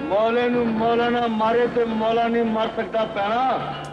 मौलाना मारे तो मौला नहीं मार सकता पैना।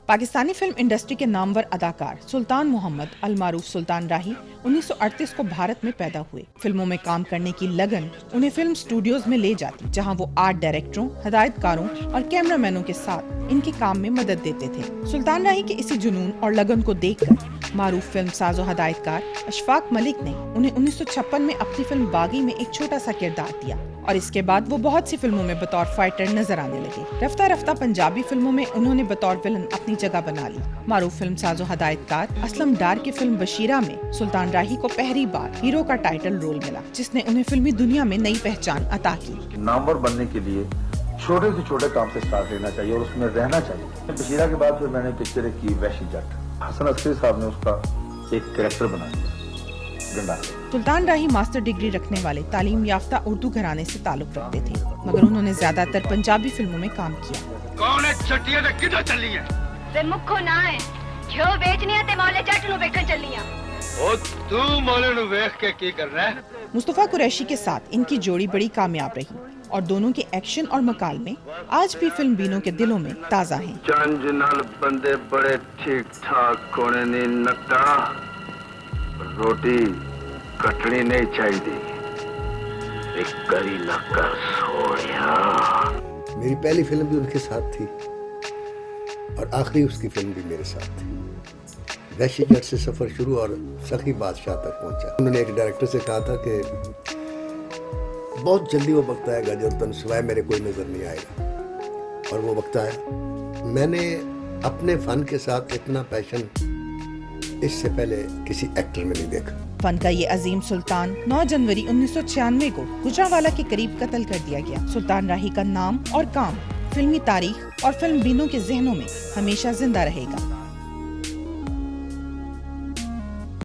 पाकिस्तानी फिल्म इंडस्ट्री के नामवर अदाकार सुल्तान मोहम्मद अल मारूफ सुल्तान राही 1938 को भारत में पैदा हुए। फिल्मों में काम करने की लगन उन्हें फिल्म स्टूडियोज में ले जाती, जहां वो आर्ट डायरेक्टरों, हदायतकारों और कैमरामैनों के साथ इनके काम में मदद देते थे। सुल्तान राही के इसी जुनून और लगन को देखकर मारूफ फिल्म साज और हदायतकार अशफाक मलिक ने उन्हें 1956 में अपनी फिल्म बागी में एक छोटा सा किरदार दिया और इसके बाद वो बहुत सी फिल्मों में बतौर फाइटर नजर आने लगे। रफ्ता रफ्ता पंजाबी फिल्मों में उन्होंने बतौर विलन अपनी जगह बना ली। मारूफ फिल्म साज और हदायतकार असलम डार की फिल्म बशीरा में सुल्तान राही को पहली बार हीरो का टाइटल रोल मिला, जिसने उन्हें फिल्मी दुनिया में नई पहचान अता की। नामवर बनने के लिए छोटे से छोटे काम से स्टार्ट लेना चाहिए और उसमें रहना चाहिए। बशीरा के बाद फिर मैंने पिक्चर की वहशी जट, हसन अस्करी साहब ने उसका एक कैरेक्टर बना दिया गंडा। सुल्तान राही मास्टर डिग्री रखने वाले तालीम याफ्ता उर्दू घराने से ताल्लुक रखते थे, मगर उन्होंने ज्यादातर पंजाबी फिल्मों में काम किया। कौन है छटिया ते किधर चली है? ते मुखो ना है घ्यो बेचनी है ते मौले जट नु वेखण चली आ। ओ तू मौले नु वेख के की कर रहा है? मुस्तफा कुरैशी के साथ इनकी जोड़ी बड़ी कामयाब रही और दोनों के एक्शन और मकालमे आज भी फिल्म बीनों के दिलों में ताज़ा हैं। चंज नाल बंदे बड़े ठीक ठाक कोने नी नट्टा, रोटी कटनी नहीं चाहिए, एक करी न कर सोया। मेरी पहली फिल्म भी उनके साथ थी और आखिरी उसकी फिल्म भी मेरे साथ थी। वहशी जट से सफर शुरू और सखी बादशाह तक पहुंचा। उन्होंने एक डायरेक्टर से कहा था कि बहुत जल्दी वो वक्त आएगा जब तुम सिवाय मेरे कोई नजर नहीं आएगा, और वो वक्त आया। मैंने अपने फन के साथ इतना पैशन इससे पहले किसी एक्टर में नहीं देखा। फन का ये अजीम सुल्तान 9 जनवरी 1996 को गुजरांवाला के करीब कत्ल कर दिया गया। सुल्तान राही का नाम और काम फिल्मी तारीख और फिल्म बीनों के जहनों में हमेशा जिंदा रहेगा।